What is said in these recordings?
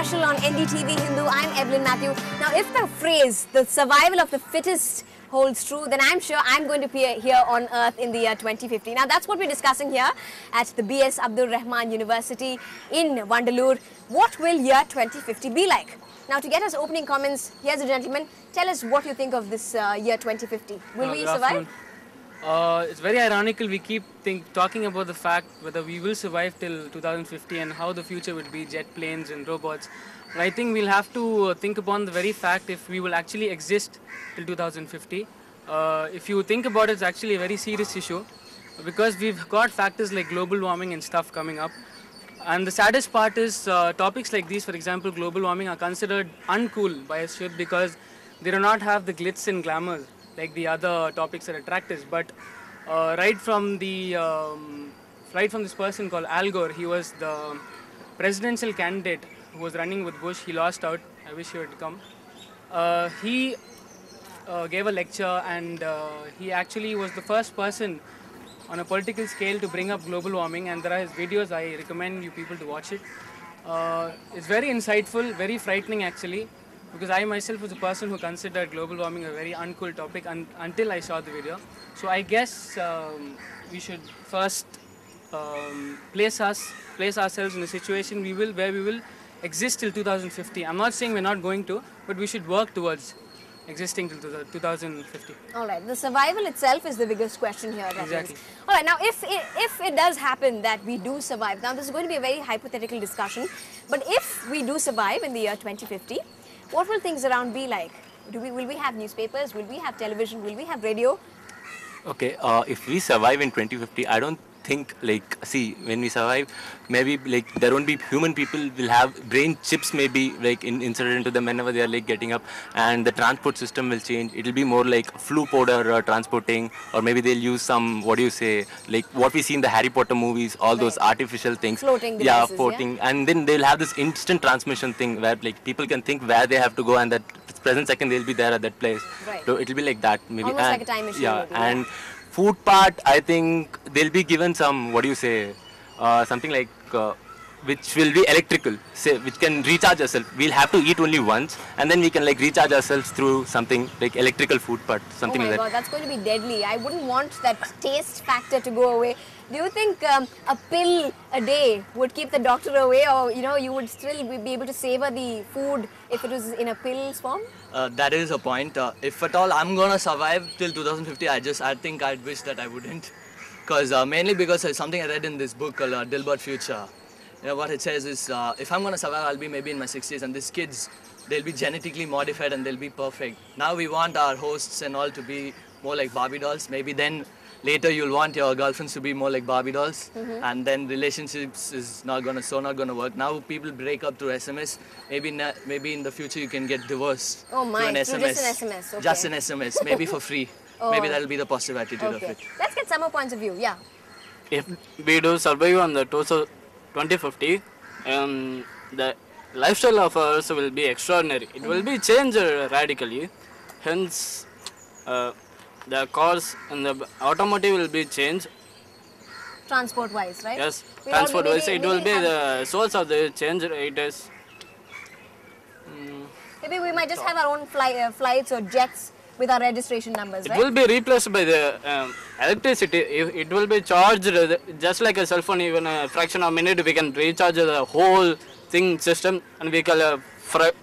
special on Ndtv Hindu. I'm Evelyn Matthew. Now, if the phrase, the survival of the fittest holds true, then I'm sure I'm going to be here on Earth in the year 2050. Now, that's what we're discussing here at the BS Abdur Rahman University in Vandalur. What will year 2050 be like? Now, to get us opening comments, here's a gentleman. Tell us what you think of this year 2050. Will we survive? It's very ironical we keep talking about the fact whether we will survive till 2050 and how the future would be, jet planes and robots. But I think we'll have to think upon the very fact if we will actually exist till 2050. If you think about it, it's actually a very serious issue because we've got factors like global warming and stuff coming up. And the saddest part is topics like these, for example, global warming, are considered uncool by us because they do not have the glitz and glamour like the other topics that attract us. But right from this person called Al Gore, he was the presidential candidate who was running with Bush. He lost out. I wish he would come. He gave a lecture, and he actually was the first person on a political scale to bring up global warming, and there are his videos. I recommend you people to watch it. It's very insightful, very frightening actually, because I myself was a person who considered global warming a very uncool topic until I saw the video. So I guess we should first place ourselves in a situation where we will exist till 2050. I'm not saying we're not going to, but we should work towards existing till 2050. All right, the survival itself is the biggest question here. Exactly. All right, now if it does happen that we do survive, now this is going to be a very hypothetical discussion, but if we do survive in the year 2050, what will things around be like? Will we have newspapers? Will we have television? Will we have radio? Okay, if we survive in 2050, I don't think, when we survive, maybe there won't be human people will have brain chips maybe inserted into them whenever they are getting up, and the transport system will change. It'll be more like flu powder transporting, or maybe they'll use some, what we see in the Harry Potter movies, all those artificial things. Floating devices, yeah, floating. Yeah? And then they'll have this instant transmission thing where people can think where they have to go, and that present second they'll be there at that place. Right. So it'll be like that maybe. Almost like a time machine. Yeah, maybe, and food part, I think they'll be given some, something like which will be electrical, which can recharge ourselves. We'll have to eat only once, and then we can recharge ourselves through something like electrical food part, something like that. Oh my God, that's going to be deadly. I wouldn't want that taste factor to go away. Do you think a pill a day would keep the doctor away, or you would still be able to savor the food if it was in a pill's form? That is a point. If at all I'm gonna survive till 2050, I think I'd wish that I wouldn't, mainly because it's something I read in this book called Dilbert Future. What it says is, if I'm gonna survive, I'll be maybe in my 60s, and these kids, they'll be genetically modified and they'll be perfect. Now we want our hosts and all to be more like Barbie dolls. Maybe then later you'll want your girlfriends to be more like Barbie dolls, and then relationships is not gonna work. Now people break up through SMS. Maybe in the future you can get divorced through an SMS. Just an SMS. Okay. Just an SMS, maybe for free. Maybe that'll be the positive attitude of it. Let's get some more points of view. Yeah. If we do survive on the 2050, the lifestyle of ours will be extraordinary. It will be changed radically. Hence, the cars and the automotive will be changed. Transport-wise, right? Yes, transport-wise, it will be the source of the change. It is. Maybe we might just have our own flights or jets with our registration numbers, right? It will be replaced by the electricity. It will be charged just like a cell phone. Even a fraction of a minute, we can recharge the whole thing system, and we can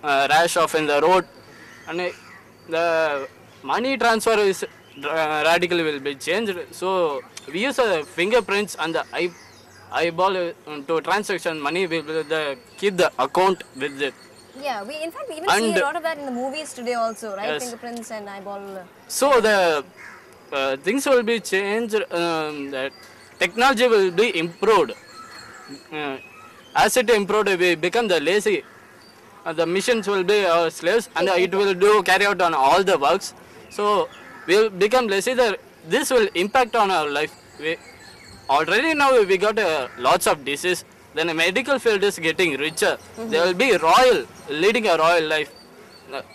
rash off in the road. And the money transfer is radically will be changed. So we use fingerprints and the eyeball to transaction money. We will keep the account with it. Yeah, in fact we even see a lot of that in the movies today also, right? Yes. Fingerprints and eyeball. So the things will be changed. The technology will be improved. As it improved, we become the lazy. The machines will be our slaves, and it will carry out on all the works. So we will become lazy. This will impact on our life. Already now we got lots of disease. Then the medical field is getting richer. They will be leading a royal life.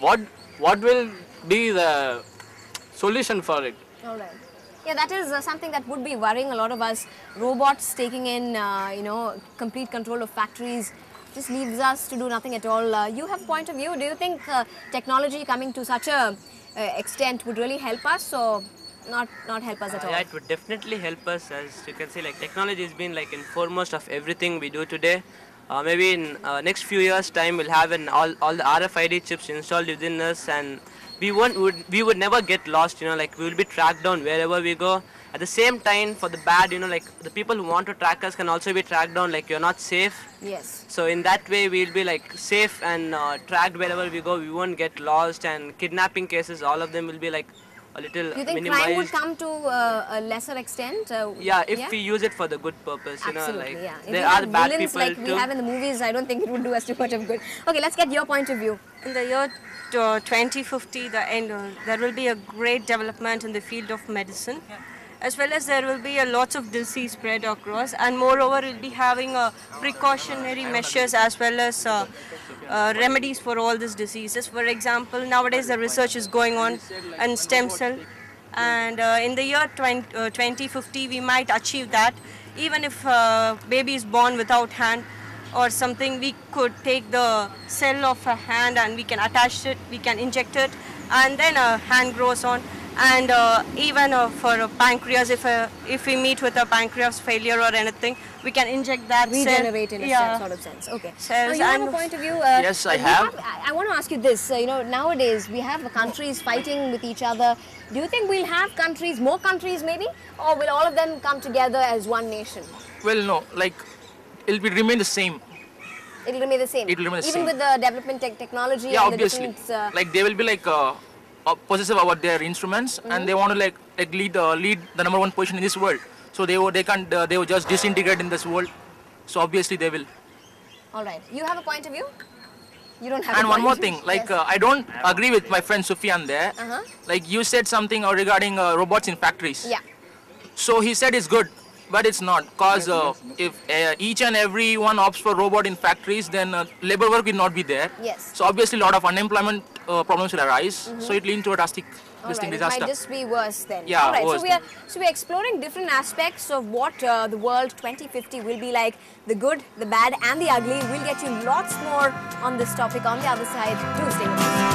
What will be the solution for it? All right. Yeah, that is something that would be worrying a lot of us. Robots taking in, complete control of factories, just leaves us to do nothing at all. You have a point of view. Do you think technology coming to such a extent would really help us, or not help us at all? Yeah, it would definitely help us. As you can see, like technology has been like in foremost of everything we do today. Maybe in next few years time we'll have all the RFID chips installed within us, and we would never get lost, you know, like we will be tracked down wherever we go. At the same time, for the bad, you know, like the people who want to track us can also be tracked down, like you're not safe. Yes. So in that way we'll be like safe and tracked wherever we go. We won't get lost, and kidnapping cases, all of them will be like a little Do you think minimized. crime would come to a lesser extent? Yeah, if we use it for the good purpose, you Absolutely, know, like yeah. If there we are have bad villains people like we too. have in the movies, I don't think it would do us too much of good. Okay, let's get your point of view. In the year 2050, there will be a great development in the field of medicine, as well as there will be a lots of disease spread across, and moreover we'll be having precautionary measures as well as remedies for all these diseases. For example, nowadays the research is going on in stem cell, and in the year 2050 we might achieve that. Even if baby is born without hand or something, we could take the cell of a hand and we can attach it, we can inject it, and then a hand grows on. And even for a pancreas, if we meet with a pancreas failure or anything, we can inject that Regenerate cell. in a sort of sense. Okay. Cells Now you have a and- point of view. Yes, I have. I want to ask you this. You know, nowadays we have countries fighting with each other. Do you think we'll have countries, more countries maybe, or will all of them come together as one nation? Well, no, like it will remain the same. It'll remain the same. It will remain the Even same. with the development technology Yeah, and obviously. the different. Like they will be like possessive about their instruments, and they want to like lead the number one position in this world. So they will just disintegrate in this world. So obviously they will. All right. You have a point of view? You don't have. And a one point more of view? thing, like Yes. I don't agree with my friend Sufyan there. Uh-huh. Like you said something regarding robots in factories. Yeah. So he said it's good, but it's not, because if each and every one opts for robot in factories, then labor work will not be there. Yes. So obviously a lot of unemployment problems will arise. So it leads to a drastic All right, it disaster. might just be worse then. Yeah, All right, worse so we're exploring different aspects of what the world 2050 will be like. The good, the bad and the ugly. We'll get you lots more on this topic on the other side. Do stay with us.